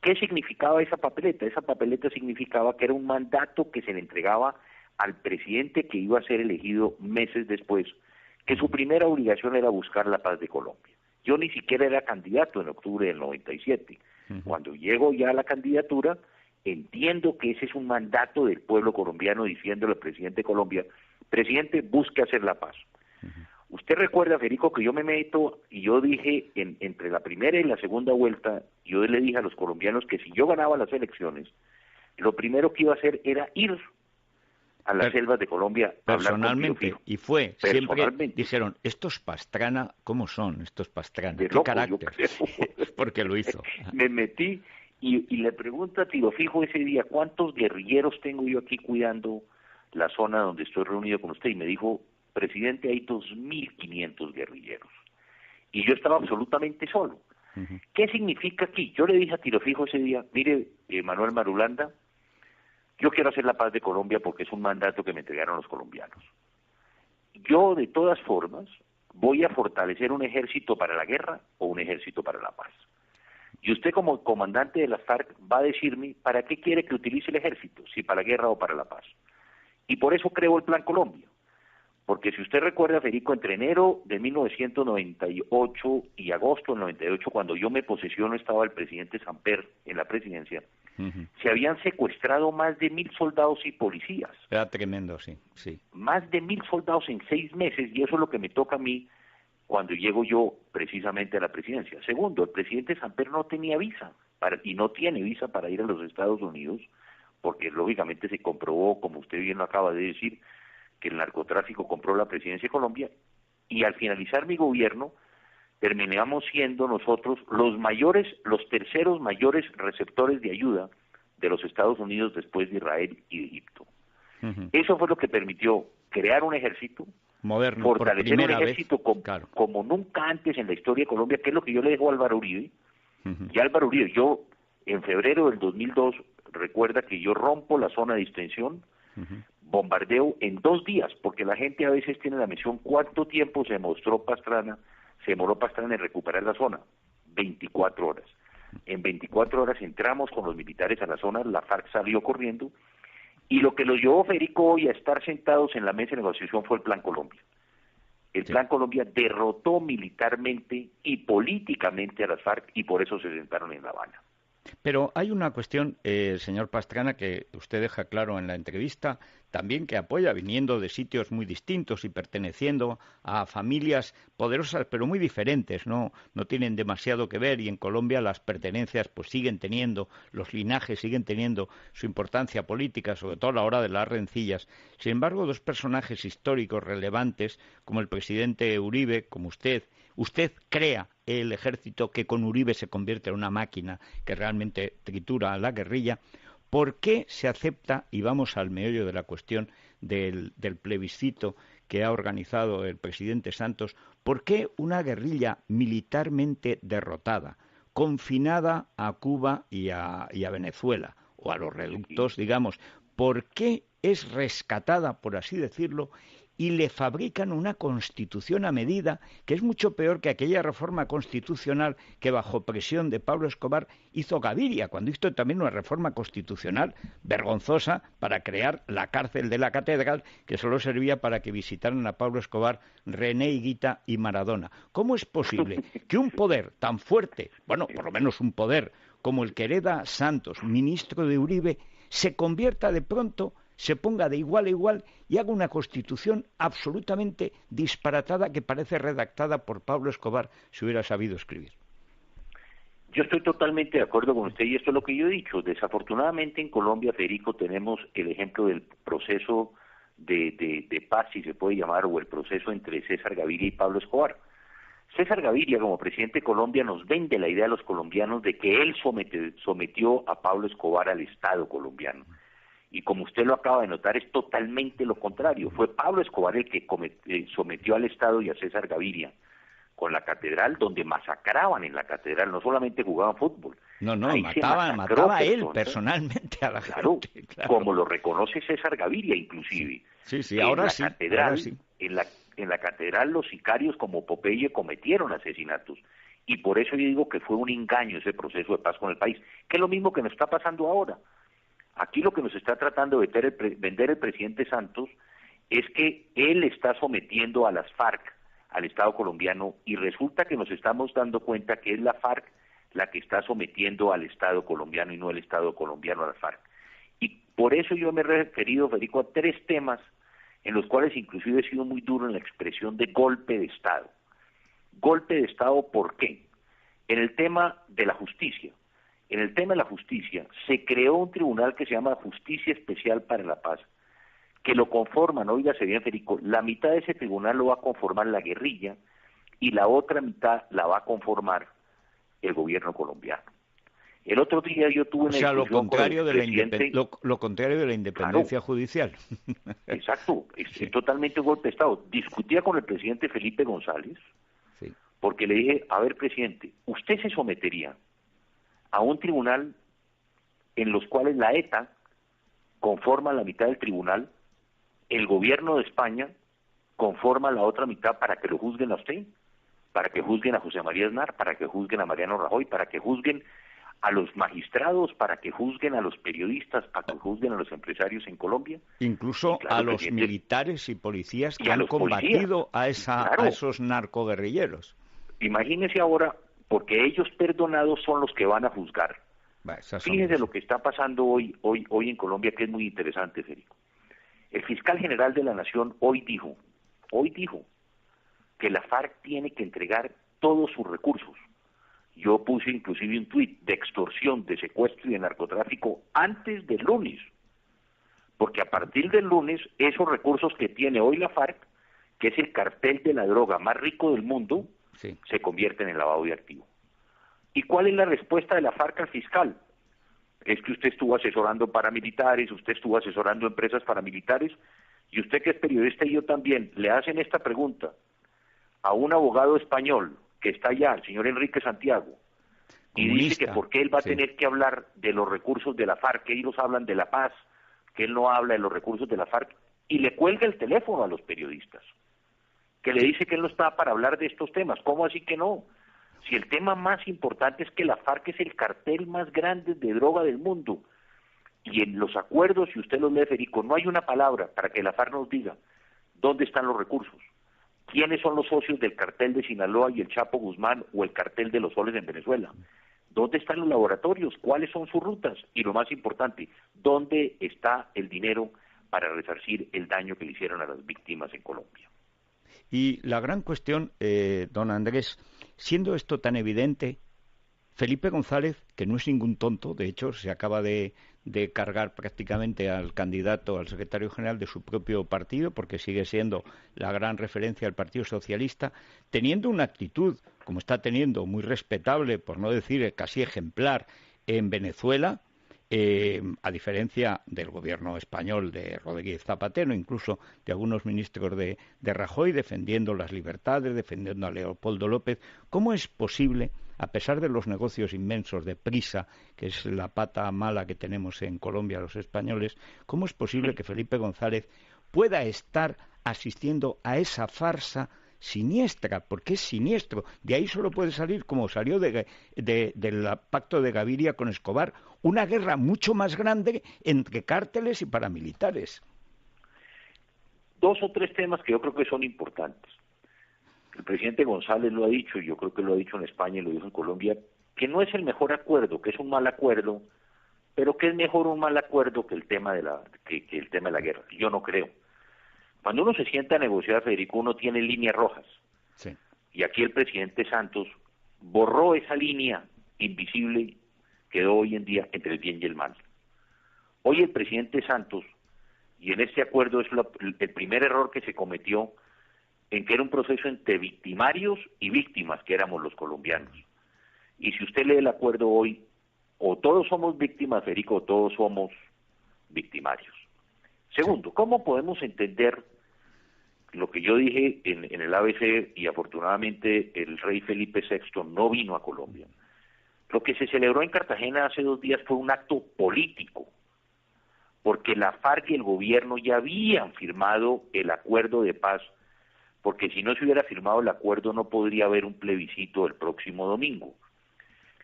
Speaker 3: ¿Qué significaba esa papeleta? Esa papeleta significaba que era un mandato que se le entregaba al presidente que iba a ser elegido meses después, que su primera obligación era buscar la paz de Colombia. Yo ni siquiera era candidato en octubre del 97. Uh-huh. Cuando llego ya a la candidatura, entiendo que ese es un mandato del pueblo colombiano diciéndole al presidente de Colombia: presidente, busque hacer la paz. Uh-huh. Usted recuerda, Federico, que yo me meto y yo dije, entre la primera y la segunda vuelta, yo le dije a los colombianos que si yo ganaba las elecciones, lo primero que iba a hacer era ir a las selvas de Colombia
Speaker 1: personalmente, y fue, siempre dijeron: estos Pastrana, ¿cómo son estos Pastrana? ¿Qué carácter? Porque lo hizo.
Speaker 3: Me metí y le pregunto a Tiro Fijo ese día: ¿cuántos guerrilleros tengo yo aquí cuidando la zona donde estoy reunido con usted y me dijo, presidente, hay 2.500 guerrilleros. Y yo estaba absolutamente solo. ¿Qué significa aquí? Yo le dije a Tiro Fijo ese día, mire, Manuel Marulanda, yo quiero hacer la paz de Colombia porque es un mandato que me entregaron los colombianos. Yo, de todas formas, voy a fortalecer un ejército para la guerra o un ejército para la paz. Y usted, como comandante de las FARC, va a decirme para qué quiere que utilice el ejército, si para la guerra o para la paz. Y por eso creo el Plan Colombia. Porque si usted recuerda, Federico, entre enero de 1998 y agosto del 98, cuando yo me posesiono, estaba el presidente Samper en la presidencia, se habían secuestrado más de 1.000 soldados y policías.
Speaker 1: Era tremendo, sí.
Speaker 3: Más de 1.000 soldados en 6 meses, y eso es lo que me toca a mí cuando llego yo precisamente a la presidencia. Segundo, el presidente Samper no tenía visa, y no tiene visa para ir a los Estados Unidos, porque lógicamente se comprobó, como usted bien lo acaba de decir, que el narcotráfico compró la presidencia de Colombia, y al finalizar mi gobierno terminamos siendo nosotros los terceros mayores receptores de ayuda de los Estados Unidos después de Israel y de Egipto. Eso fue lo que permitió crear un ejército
Speaker 1: moderno,
Speaker 3: fortalecer un ejército como nunca antes en la historia de Colombia, que es lo que yo le dejo a Álvaro Uribe. Y Álvaro Uribe, yo en febrero del 2002, recuerda que yo rompo la zona de distensión, bombardeo en 2 días, porque la gente a veces tiene la misión, ¿cuánto tiempo se demoró Pastrana en recuperar la zona? 24 horas. En 24 horas entramos con los militares a la zona, la FARC salió corriendo, y lo que los llevó, Federico, hoy a estar sentados en la mesa de negociación fue el Plan Colombia. El Plan Colombia derrotó militarmente y políticamente a las FARC, y por eso se sentaron en La Habana.
Speaker 1: Pero hay una cuestión, señor Pastrana, que usted deja claro en la entrevista, también que apoya, viniendo de sitios muy distintos y perteneciendo a familias poderosas, pero muy diferentes, no tienen demasiado que ver, y en Colombia las pertenencias pues siguen teniendo, los linajes siguen teniendo su importancia política, sobre todo a la hora de las rencillas. Sin embargo, 2 personajes históricos relevantes, como el presidente Uribe, como usted crea el ejército que con Uribe se convierte en una máquina que realmente tritura a la guerrilla. ¿Por qué se acepta, y vamos al meollo de la cuestión del plebiscito que ha organizado el presidente Santos, por qué una guerrilla militarmente derrotada, confinada a Cuba y a Venezuela, o a los reductos, digamos, por qué es rescatada, por así decirlo, y le fabrican una constitución a medida que es mucho peor que aquella reforma constitucional que bajo presión de Pablo Escobar hizo Gaviria, cuando hizo también una reforma constitucional vergonzosa para crear la cárcel de la catedral, que solo servía para que visitaran a Pablo Escobar, René Higuita y Maradona? ¿Cómo es posible que un poder tan fuerte, bueno, por lo menos un poder como el que hereda Santos, ministro de Uribe, se convierta de pronto, se ponga de igual a igual y haga una constitución absolutamente disparatada que parece redactada por Pablo Escobar si hubiera sabido escribir?
Speaker 3: Yo estoy totalmente de acuerdo con usted, y esto es lo que yo he dicho. Desafortunadamente en Colombia, Federico, tenemos el ejemplo del proceso de paz, si se puede llamar, o el proceso entre César Gaviria y Pablo Escobar. César Gaviria, como presidente de Colombia, nos vende la idea a los colombianos de que él sometió a Pablo Escobar al Estado colombiano. Y como usted lo acaba de notar, es totalmente lo contrario. Fue Pablo Escobar el que sometió al Estado y a César Gaviria con la catedral, donde masacraban en la catedral, no solamente jugaban fútbol.
Speaker 1: Mataba él personalmente a la gente. Claro.
Speaker 3: Como lo reconoce César Gaviria, inclusive.
Speaker 1: Sí, ahora sí.
Speaker 3: En la catedral los sicarios como Popeye cometieron asesinatos. Y por eso yo digo que fue un engaño ese proceso de paz con el país, que es lo mismo que nos está pasando ahora. Aquí lo que nos está tratando de vender el presidente Santos es que él está sometiendo a las FARC, al Estado colombiano, y resulta que nos estamos dando cuenta que es la FARC la que está sometiendo al Estado colombiano y no el Estado colombiano a las FARC. Y por eso yo me he referido, Federico, a 3 temas en los cuales inclusive he sido muy duro en la expresión de golpe de Estado. Golpe de Estado, ¿por qué? En el tema de la justicia. En el tema de la justicia, se creó un tribunal que se llama Justicia Especial para la Paz, que lo conforman, óigase bien, Federico, la mitad de ese tribunal lo va a conformar la guerrilla y la otra mitad la va a conformar el gobierno colombiano. El otro día yo tuve una
Speaker 1: lo
Speaker 3: discusión
Speaker 1: contrario
Speaker 3: con el presidente...
Speaker 1: lo contrario de la independencia
Speaker 3: Claro,
Speaker 1: judicial.
Speaker 3: exacto,
Speaker 1: Sí,
Speaker 3: es totalmente un golpe de Estado. Discutía con el presidente Felipe González,
Speaker 1: sí.
Speaker 3: porque le dije, a ver, presidente, ¿usted se sometería a un tribunal en los cuales la ETA conforma la mitad del tribunal, el gobierno de España conforma la otra mitad para que lo juzguen a usted, para que juzguen a José María Aznar, para que juzguen a Mariano Rajoy, para que juzguen a los magistrados, para que juzguen a los periodistas, para que juzguen a los empresarios en Colombia?
Speaker 1: Incluso
Speaker 3: Claro,
Speaker 1: a los
Speaker 3: presidente,
Speaker 1: militares y policías que
Speaker 3: y a
Speaker 1: han
Speaker 3: los policías,
Speaker 1: combatido a
Speaker 3: claro.
Speaker 1: esos narcoguerrilleros.
Speaker 3: Imagínese ahora, porque ellos perdonados son los que van a juzgar. Fíjense lo que está pasando hoy en Colombia, que es muy interesante, Federico. El fiscal general de la Nación hoy dijo que la FARC tiene que entregar todos sus recursos. Yo puse inclusive un tuit de extorsión, de secuestro y de narcotráfico antes del lunes, porque a partir del lunes esos recursos que tiene hoy la FARC, que es el cartel de la droga más rico del mundo,
Speaker 1: Sí.
Speaker 3: se convierten en lavado de activos. ¿Y cuál es la respuesta de la FARC al fiscal? Es que usted estuvo asesorando paramilitares, usted estuvo asesorando empresas paramilitares, y usted que es periodista y yo también, le hacen esta pregunta a un abogado español que está allá, el señor Enrique Santiago, y dice que por qué él va a tener que hablar de los recursos de la FARC, que ellos hablan de la paz, que él no habla de los recursos de la FARC, y le cuelga el teléfono a los periodistas, que le dice que él no está para hablar de estos temas. ¿Cómo así que no? Si el tema más importante es que la FARC es el cartel más grande de droga del mundo, y en los acuerdos, si usted los lee, Federico, no hay una palabra para que la FARC nos diga dónde están los recursos, quiénes son los socios del cartel de Sinaloa y el Chapo Guzmán o el cartel de los soles en Venezuela, dónde están los laboratorios, cuáles son sus rutas, y lo más importante, dónde está el dinero para resarcir el daño que le hicieron a las víctimas en Colombia.
Speaker 1: Y la gran cuestión, don Andrés, siendo esto tan evidente, Felipe González, que no es ningún tonto, de hecho se acaba de cargar prácticamente al candidato, al secretario general de su propio partido, porque sigue siendo la gran referencia del Partido Socialista, teniendo una actitud, como está teniendo, muy respetable, por no decir casi ejemplar, en Venezuela, a diferencia del gobierno español de Rodríguez Zapatero, incluso de algunos ministros de Rajoy, defendiendo las libertades, defendiendo a Leopoldo López. ¿Cómo es posible, a pesar de los negocios inmensos de Prisa, que es la pata mala que tenemos en Colombia los españoles, cómo es posible que Felipe González pueda estar asistiendo a esa farsa siniestra? Porque es siniestro. De ahí solo puede salir, como salió del pacto de Gaviria con Escobar, una guerra mucho más grande entre cárteles y paramilitares.
Speaker 3: Dos o tres temas que yo creo que son importantes. El presidente González lo ha dicho, y yo creo que lo ha dicho en España y lo dijo en Colombia, que no es el mejor acuerdo, que es un mal acuerdo, pero que es mejor un mal acuerdo que el tema de la guerra. Yo no creo. Cuando uno se sienta a negociar, Federico, uno tiene líneas rojas.
Speaker 1: Sí.
Speaker 3: Y aquí el presidente Santos borró esa línea invisible que quedó hoy en día entre el bien y el mal. Hoy el presidente Santos, y en este acuerdo es el primer error que se cometió, en que era un proceso entre victimarios y víctimas, que éramos los colombianos. Y si usted lee el acuerdo hoy, o todos somos víctimas, Federico, o todos somos victimarios. Segundo, ¿cómo podemos entender lo que yo dije en el ABC, y afortunadamente el rey Felipe VI no vino a Colombia? Lo que se celebró en Cartagena hace 2 días fue un acto político, porque la FARC y el gobierno ya habían firmado el acuerdo de paz, porque si no se hubiera firmado el acuerdo no podría haber un plebiscito el próximo domingo.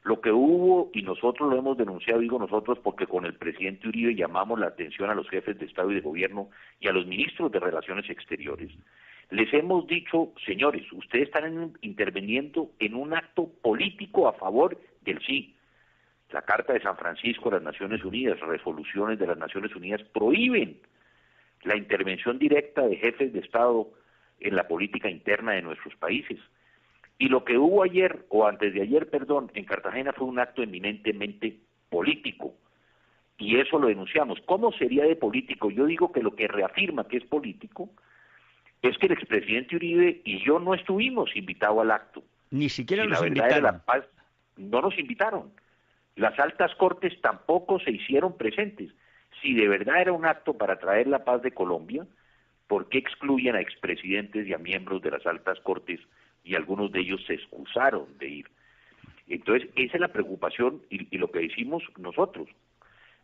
Speaker 3: Lo que hubo, y nosotros lo hemos denunciado, digo nosotros, porque con el presidente Uribe llamamos la atención a los jefes de Estado y de Gobierno y a los ministros de Relaciones Exteriores. Les hemos dicho, señores, ustedes están interviniendo en un acto político a favor del sí. La Carta de San Francisco de las Naciones Unidas, resoluciones de las Naciones Unidas prohíben la intervención directa de jefes de Estado en la política interna de nuestros países. Y lo que hubo ayer, o antes de ayer, perdón, en Cartagena fue un acto eminentemente político. Y eso lo denunciamos. ¿Cómo sería de político? Yo digo que lo que reafirma que es político es que el expresidente Uribe y yo no estuvimos invitados al acto.
Speaker 1: Ni siquiera
Speaker 3: y
Speaker 1: nos
Speaker 3: la verdad
Speaker 1: invitaron.
Speaker 3: era la paz, no nos invitaron. Las altas cortes tampoco se hicieron presentes. Si de verdad era un acto para traer la paz de Colombia, ¿por qué excluyen a expresidentes y a miembros de las altas cortes y algunos de ellos se excusaron de ir? Entonces, esa es la preocupación y lo que decimos nosotros.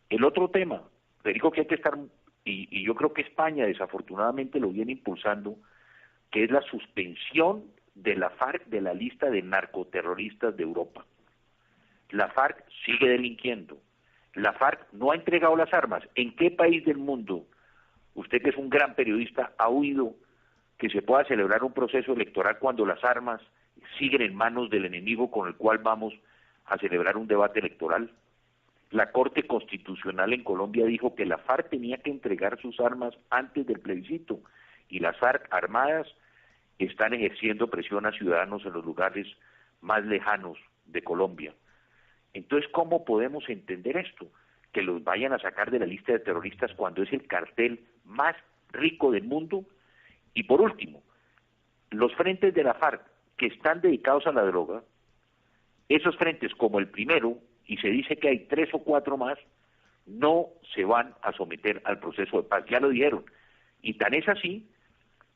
Speaker 3: El otro tema, Federico, que hay que estar, y yo creo que España desafortunadamente lo viene impulsando, que es la suspensión de la FARC de la lista de narcoterroristas de Europa. La FARC sigue delinquiendo. La FARC no ha entregado las armas. ¿En qué país del mundo, usted que es un gran periodista, ha oído que se pueda celebrar un proceso electoral cuando las armas siguen en manos del enemigo con el cual vamos a celebrar un debate electoral? La Corte Constitucional en Colombia dijo que la FARC tenía que entregar sus armas antes del plebiscito, y las FARC armadas están ejerciendo presión a ciudadanos en los lugares más lejanos de Colombia. Entonces, ¿cómo podemos entender esto? Que los vayan a sacar de la lista de terroristas cuando es el cartel más rico del mundo. Y por último, los frentes de la FARC que están dedicados a la droga, esos frentes como el primero, y se dice que hay 3 o 4 más, no se van a someter al proceso de paz, ya lo dijeron. Y tan es así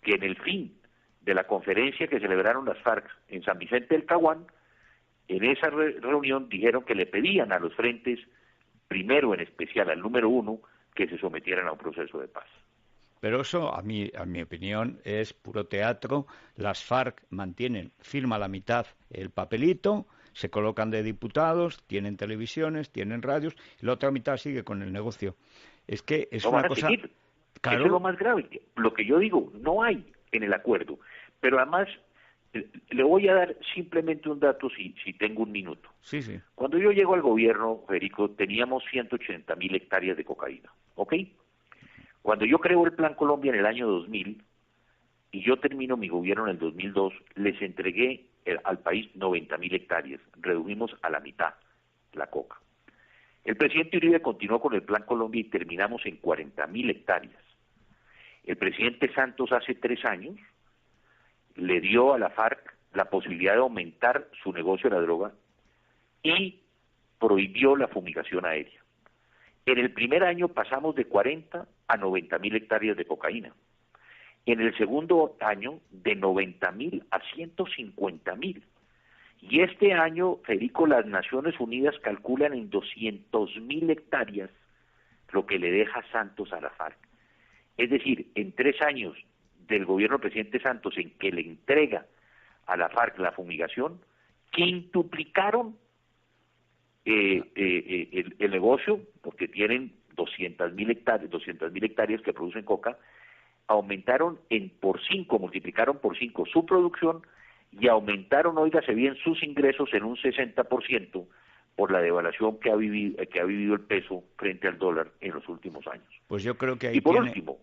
Speaker 3: que en el fin de la conferencia que celebraron las FARC en San Vicente del Caguán, en esa reunión dijeron que le pedían a los frentes, primero en especial al número 1, que se sometieran a un proceso de paz.
Speaker 1: Pero eso, a mi opinión, es puro teatro. Las FARC firma la mitad el papelito, se colocan de diputados, tienen televisiones, tienen radios, y la otra mitad sigue con el negocio. Es que es una cosa...
Speaker 3: Claro. Eso es lo más grave. Lo que yo digo, no hay en el acuerdo. Pero además, le voy a dar simplemente un dato si tengo un minuto.
Speaker 1: Sí, sí.
Speaker 3: Cuando yo llego al gobierno, Federico, teníamos 180.000 hectáreas de cocaína, ¿ok? Cuando yo creo el Plan Colombia en el año 2000, y yo termino mi gobierno en el 2002, les entregué al país 90.000 hectáreas. Redujimos a la mitad la coca. El presidente Uribe continuó con el Plan Colombia y terminamos en 40.000 hectáreas. El presidente Santos hace 3 años le dio a la FARC la posibilidad de aumentar su negocio de la droga y prohibió la fumigación aérea. En el primer año pasamos de 40 a 90.000 hectáreas de cocaína. En el segundo año, de 90.000 a 150.000. Y este año, Federico, las Naciones Unidas calculan en 200.000 hectáreas lo que le deja Santos a la FARC. Es decir, en 3 años del gobierno del presidente Santos, en que le entrega a la FARC la fumigación, quintuplicaron el negocio, porque tienen 200.000 hectáreas que producen coca, aumentaron multiplicaron por 5 su producción y aumentaron, óigase bien, sus ingresos en un 60% por la devaluación que ha vivido el peso frente al dólar en los últimos años.
Speaker 1: Pues yo creo que ahí
Speaker 3: último,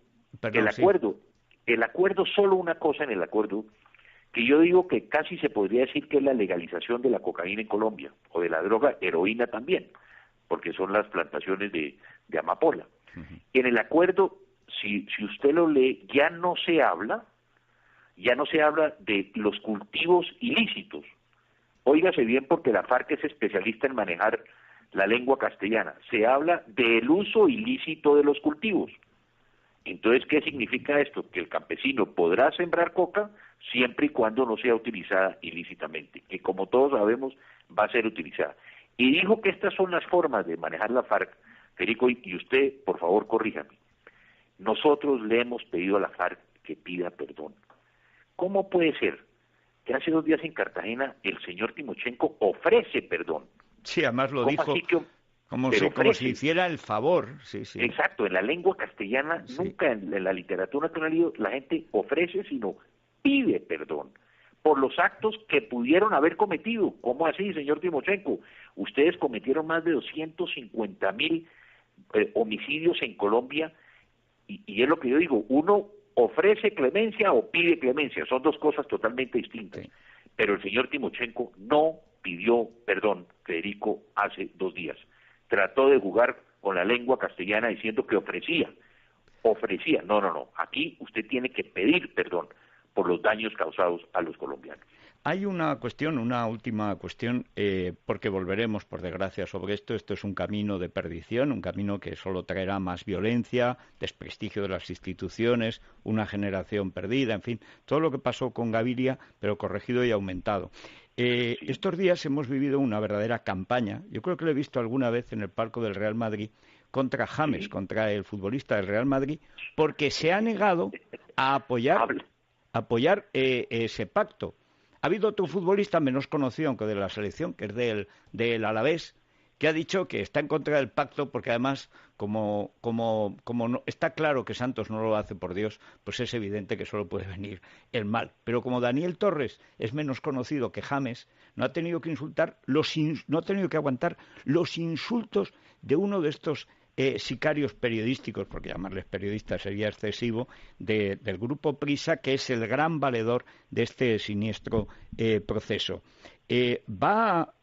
Speaker 3: el acuerdo, solo una cosa en el acuerdo, que yo digo que casi se podría decir que es la legalización de la cocaína en Colombia, o de la droga, heroína también, porque son las plantaciones de amapola. Uh-huh. En el acuerdo, si usted lo lee, ya no se habla de los cultivos ilícitos. Óigase bien, porque la FARC es especialista en manejar la lengua castellana. Se habla del uso ilícito de los cultivos. Entonces, ¿qué significa esto? Que el campesino podrá sembrar coca siempre y cuando no sea utilizada ilícitamente, que como todos sabemos va a ser utilizada. Y dijo que estas son las formas de manejar la FARC, Federico, y usted, por favor, corríjame. Nosotros le hemos pedido a la FARC que pida perdón. ¿Cómo puede ser que hace 2 días en Cartagena el señor Timochenko ofrece perdón?
Speaker 1: Sí, además lo dijo como si hiciera el favor. Sí, sí.
Speaker 3: Exacto, en la lengua castellana, sí. Nunca en la literatura que uno ha leído, la gente ofrece, sino pide perdón por los actos que pudieron haber cometido. ¿Cómo así, señor Timochenko? Ustedes cometieron más de 250.000 homicidios en Colombia, y es lo que yo digo, uno ofrece clemencia o pide clemencia, son 2 cosas totalmente distintas. Sí. Pero el señor Timochenko no pidió perdón, Federico, hace 2 días. Trató de jugar con la lengua castellana diciendo que ofrecía. No, aquí usted tiene que pedir perdón por los daños causados a los colombianos.
Speaker 1: Hay una última cuestión, porque volveremos, por desgracia, sobre esto. Esto es un camino de perdición, un camino que solo traerá más violencia, desprestigio de las instituciones, una generación perdida, en fin, todo lo que pasó con Gaviria, pero corregido y aumentado. Estos días hemos vivido una verdadera campaña, yo creo que lo he visto alguna vez en el palco del Real Madrid, contra James, contra el futbolista del Real Madrid, porque se ha negado a apoyar ese pacto. Ha habido otro futbolista menos conocido, aunque de la selección, que es del Alavés, que ha dicho que está en contra del pacto porque además, como no, está claro que Santos no lo hace por Dios, pues es evidente que solo puede venir el mal. Pero como Daniel Torres es menos conocido que James, no ha tenido que aguantar los insultos de uno de estos sicarios periodísticos, porque llamarles periodistas sería excesivo, del grupo Prisa, que es el gran valedor de este siniestro proceso.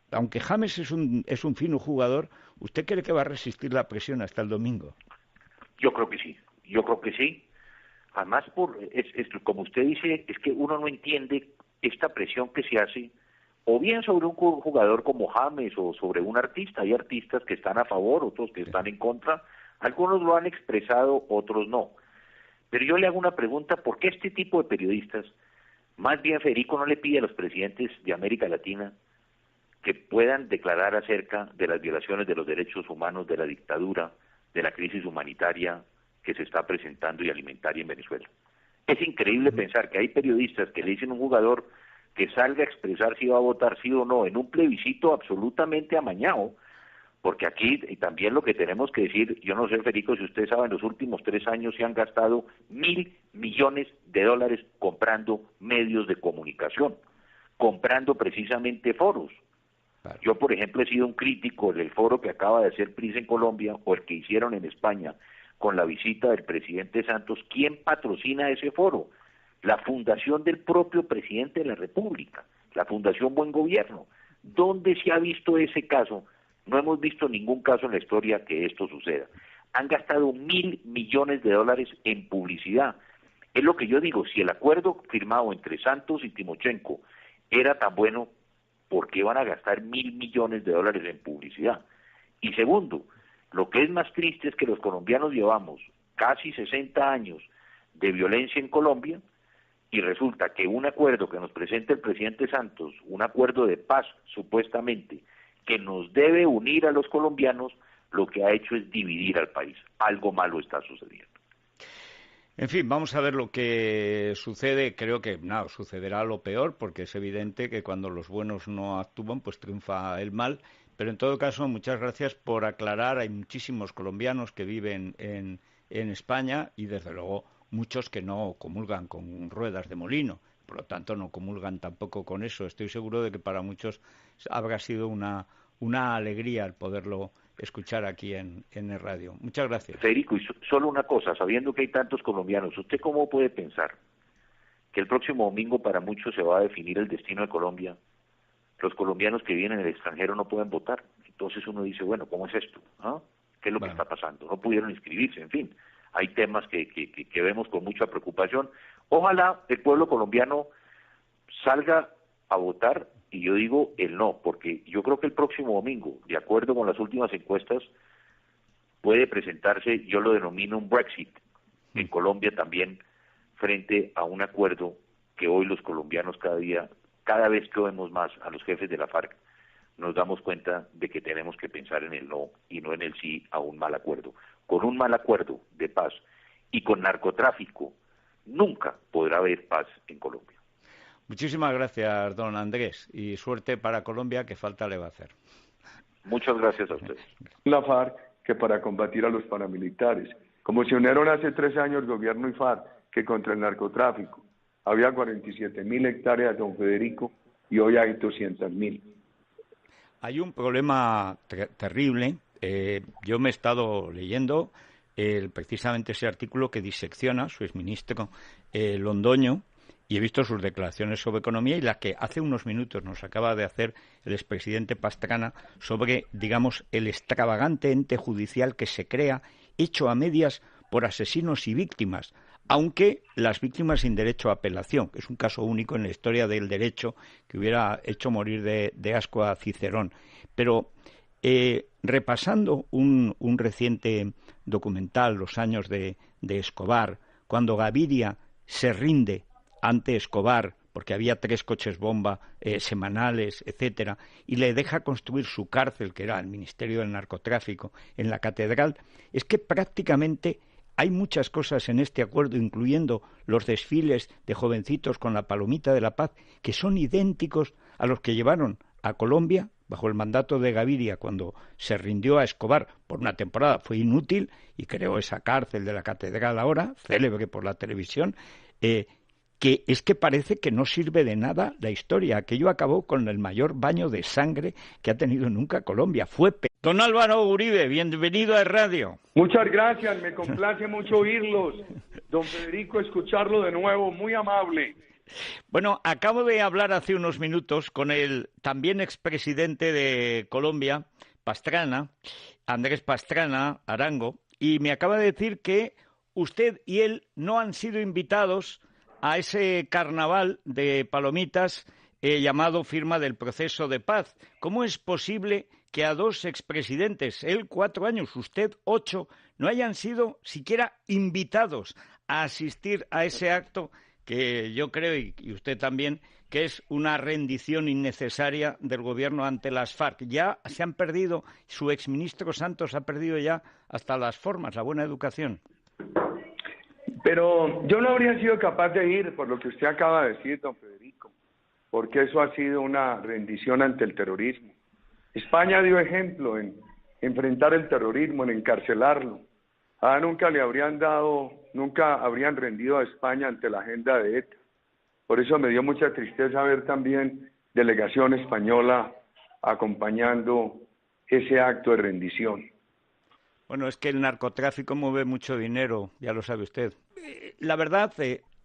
Speaker 1: Aunque James es un fino jugador, ¿usted cree que va a resistir la presión hasta el domingo?
Speaker 3: Yo creo que sí. Además, como usted dice, es que uno no entiende esta presión que se hace o bien sobre un jugador como James o sobre un artista. Hay artistas que están a favor, otros que están en contra, algunos lo han expresado, otros no. Pero yo le hago una pregunta: ¿por qué este tipo de periodistas, más bien Federico, no le pide a los presidentes de América Latina que puedan declarar acerca de las violaciones de los derechos humanos, de la dictadura, de la crisis humanitaria que se está presentando y alimentaria en Venezuela? Es increíble pensar que hay periodistas que le dicen a un jugador que salga a expresar si va a votar sí o no en un plebiscito absolutamente amañado, porque aquí y también lo que tenemos que decir, yo no sé, Federico, si usted sabe, en los últimos 3 años se han gastado $1.000 millones comprando medios de comunicación, comprando precisamente foros. Claro. Yo, por ejemplo, he sido un crítico del foro que acaba de hacer Prisa en Colombia o el que hicieron en España con la visita del presidente Santos. ¿Quién patrocina ese foro? La fundación del propio presidente de la República, la Fundación Buen Gobierno. ¿Dónde se ha visto ese caso? No hemos visto ningún caso en la historia que esto suceda. Han gastado $1.000 millones en publicidad. Es lo que yo digo, si el acuerdo firmado entre Santos y Timochenko era tan bueno, ¿por qué van a gastar $1.000 millones en publicidad? Y segundo, lo que es más triste es que los colombianos llevamos casi 60 años de violencia en Colombia, y resulta que un acuerdo que nos presenta el presidente Santos, un acuerdo de paz supuestamente, que nos debe unir a los colombianos, lo que ha hecho es dividir al país. Algo malo está sucediendo.
Speaker 1: En fin, vamos a ver lo que sucede. Creo que sucederá lo peor, porque es evidente que cuando los buenos no actúan, pues triunfa el mal. Pero en todo caso, muchas gracias por aclarar. Hay muchísimos colombianos que viven en España y, desde luego, muchos que no comulgan con ruedas de molino, por lo tanto no comulgan tampoco con eso. Estoy seguro de que para muchos habrá sido una alegría el poderlo escuchar aquí en el radio. Muchas gracias.
Speaker 3: Federico, y solo una cosa, sabiendo que hay tantos colombianos, ¿usted cómo puede pensar que el próximo domingo para muchos se va a definir el destino de Colombia? Los colombianos que viven en el extranjero no pueden votar. Entonces uno dice, bueno, ¿cómo es esto? ¿Ah? ¿Qué es lo que está pasando? No pudieron inscribirse, en fin. Hay temas que vemos con mucha preocupación. Ojalá el pueblo colombiano salga a votar, y yo digo el no, porque yo creo que el próximo domingo, de acuerdo con las últimas encuestas, puede presentarse, yo lo denomino un Brexit, en Colombia también, frente a un acuerdo que hoy los colombianos cada vez que oímos más a los jefes de la FARC, nos damos cuenta de que tenemos que pensar en el no y no en el sí a un mal acuerdo. Con un mal acuerdo de paz y con narcotráfico, nunca podrá haber paz en Colombia.
Speaker 1: Muchísimas gracias, don Andrés, y suerte para Colombia, que falta le va a hacer.
Speaker 3: Muchas gracias a ustedes.
Speaker 2: La FARC, que para combatir a los paramilitares, como se unieron hace 3 años gobierno y FARC, que contra el narcotráfico. Había 47.000 hectáreas, don Federico, y hoy hay 200.000.
Speaker 1: Hay un problema terrible. Yo me he estado leyendo precisamente ese artículo que disecciona su exministro Londoño, y he visto sus declaraciones sobre economía y la que hace unos minutos nos acaba de hacer el expresidente Pastrana sobre, digamos, el extravagante ente judicial que se crea, hecho a medias por asesinos y víctimas. aunque las víctimas sin derecho a apelación, que es un caso único en la historia del derecho que hubiera hecho morir de asco a Cicerón. Pero repasando un reciente documental, Los años de Escobar, cuando Gaviria se rinde ante Escobar, porque había 3 coches bomba semanales, etcétera, y le deja construir su cárcel, que era el Ministerio del Narcotráfico, en la catedral, es que prácticamente hay muchas cosas en este acuerdo, incluyendo los desfiles de jovencitos con la palomita de la paz, que son idénticos a los que llevaron a Colombia bajo el mandato de Gaviria cuando se rindió a Escobar por una temporada. Fue inútil y creó esa cárcel de la catedral ahora, célebre por la televisión, que es que parece que no sirve de nada la historia. Aquello acabó con el mayor baño de sangre que ha tenido nunca Colombia. Don Álvaro Uribe, bienvenido a Radio.
Speaker 2: Muchas gracias, me complace mucho oírlos. Don Federico, escucharlo de nuevo, muy amable.
Speaker 1: Bueno, acabo de hablar hace unos minutos con el también expresidente de Colombia, Pastrana, Andrés Pastrana Arango, y me acaba de decir que usted y él no han sido invitados a ese carnaval de palomitas llamado firma del proceso de paz. ¿Cómo es posible que a 2 expresidentes, él 4 años, usted 8, no hayan sido siquiera invitados a asistir a ese acto que yo creo, y usted también, que es una rendición innecesaria del gobierno ante las FARC? Ya se han perdido, su exministro Santos ha perdido ya hasta las formas, la buena educación.
Speaker 2: Pero yo no habría sido capaz de ir por lo que usted acaba de decir, don Federico, porque eso ha sido una rendición ante el terrorismo. España dio ejemplo en enfrentar el terrorismo, en encarcelarlo. Nunca habrían rendido a España ante la agenda de ETA. Por eso me dio mucha tristeza ver también delegación española acompañando ese acto de rendición.
Speaker 1: Bueno, es que el narcotráfico mueve mucho dinero, ya lo sabe usted. La verdad,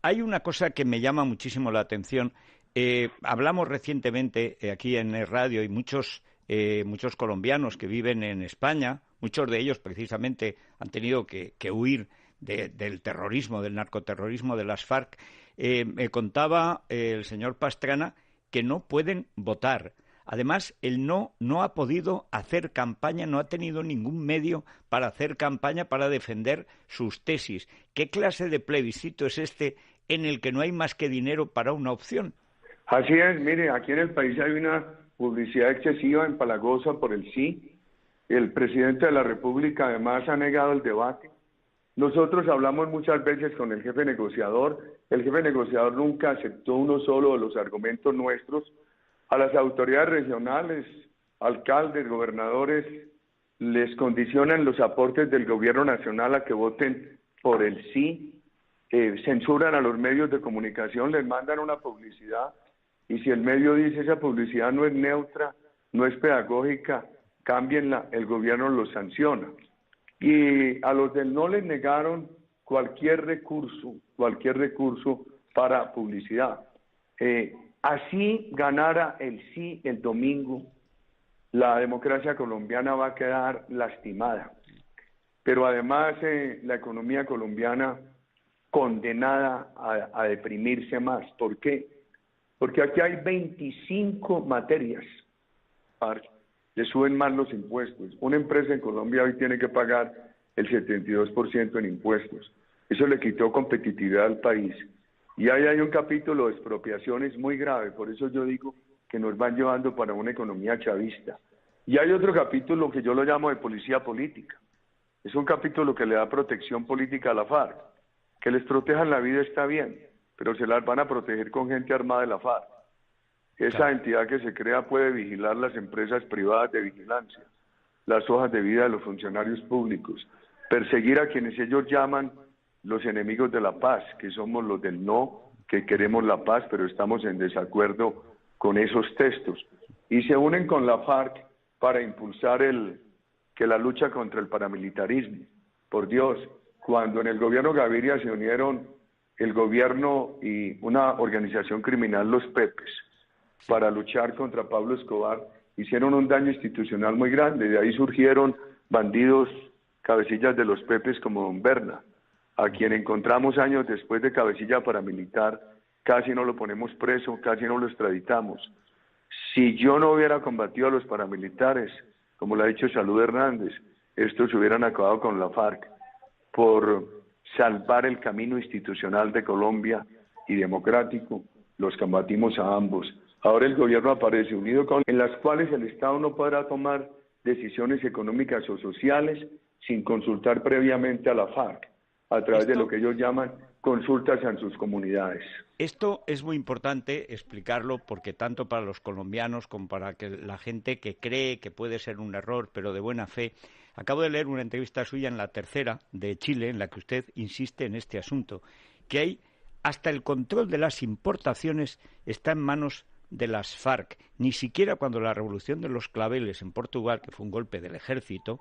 Speaker 1: hay una cosa que me llama muchísimo la atención. Hablamos recientemente aquí en Radio y muchos colombianos que viven en España, muchos de ellos precisamente han tenido que huir del terrorismo, del narcoterrorismo de las FARC. Me contaba el señor Pastrana que no pueden votar. Además, él no ha podido hacer campaña, no ha tenido ningún medio para hacer campaña para defender sus tesis. ¿Qué clase de plebiscito es este en el que no hay más que dinero para una opción?
Speaker 2: Así es, mire, aquí en el país hay una publicidad excesiva, empalagosa por el sí. El presidente de la República además ha negado el debate. Nosotros hablamos muchas veces con el jefe negociador. El jefe negociador nunca aceptó uno solo de los argumentos nuestros. A las autoridades regionales, alcaldes, gobernadores, les condicionan los aportes del gobierno nacional a que voten por el sí, censuran a los medios de comunicación, les mandan una publicidad, y si el medio dice esa publicidad no es neutra, no es pedagógica, cámbienla, el gobierno los sanciona. Y a los del no les negaron cualquier recurso para publicidad. Así ganara el sí el domingo, la democracia colombiana va a quedar lastimada. Pero además la economía colombiana condenada a deprimirse más. ¿Por qué? Porque aquí hay 25 materias. Le suben más los impuestos. Una empresa en Colombia hoy tiene que pagar el 72% en impuestos. Eso le quitó competitividad al país. Y ahí hay un capítulo de expropiaciones muy grave, por eso yo digo que nos van llevando para una economía chavista. Y hay otro capítulo que yo lo llamo de policía política. Es un capítulo que le da protección política a la FARC. Que les protejan la vida está bien, pero se las van a proteger con gente armada de la FARC. Esa entidad que se crea puede vigilar las empresas privadas de vigilancia, las hojas de vida de los funcionarios públicos, perseguir a quienes ellos llaman los enemigos de la paz, que somos los del no, que queremos la paz, pero estamos en desacuerdo con esos textos. Y se unen con la FARC para impulsar que la lucha contra el paramilitarismo. Por Dios, cuando en el gobierno Gaviria se unieron el gobierno y una organización criminal, los Pepes, para luchar contra Pablo Escobar, hicieron un daño institucional muy grande. De ahí surgieron bandidos, cabecillas de los Pepes como Don Berna. a quien encontramos años después de cabecilla paramilitar, casi no lo ponemos preso, casi no lo extraditamos. Si yo no hubiera combatido a los paramilitares, como lo ha dicho Salud Hernández, estos hubieran acabado con la FARC por salvar el camino institucional de Colombia y democrático. Los combatimos a ambos. Ahora el gobierno aparece unido en las cuales el Estado no podrá tomar decisiones económicas o sociales sin consultar previamente a la FARC, a través de lo que ellos llaman consultas en sus comunidades.
Speaker 1: Esto es muy importante explicarlo porque tanto para los colombianos como para que la gente que cree que puede ser un error, pero de buena fe. Acabo de leer una entrevista suya en La Tercera de Chile, en la que usted insiste en este asunto, que hay hasta el control de las importaciones está en manos de las FARC. Ni siquiera cuando la Revolución de los Claveles en Portugal, que fue un golpe del ejército,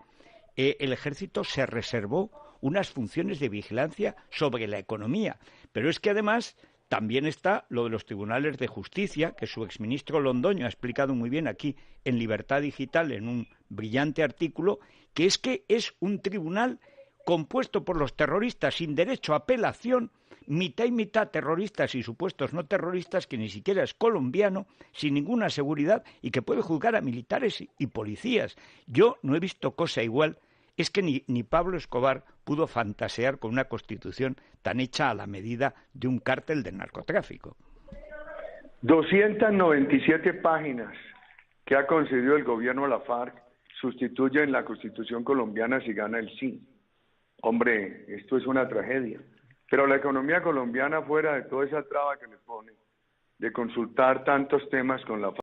Speaker 1: el ejército se reservó unas funciones de vigilancia sobre la economía. Pero es que además también está lo de los tribunales de justicia, que su exministro Londoño ha explicado muy bien aquí en Libertad Digital, en un brillante artículo, que es un tribunal compuesto por los terroristas sin derecho a apelación, mitad y mitad terroristas y supuestos no terroristas, que ni siquiera es colombiano, sin ninguna seguridad y que puede juzgar a militares y policías. Yo no he visto cosa igual. Es que ni Pablo Escobar pudo fantasear con una constitución tan hecha a la medida de un cártel de narcotráfico.
Speaker 2: 297 páginas que ha concedido el gobierno a la FARC sustituyen la constitución colombiana si gana el sí. Hombre, esto es una tragedia. Pero la economía colombiana, fuera de toda esa traba que le pone, de consultar tantos temas con la FARC,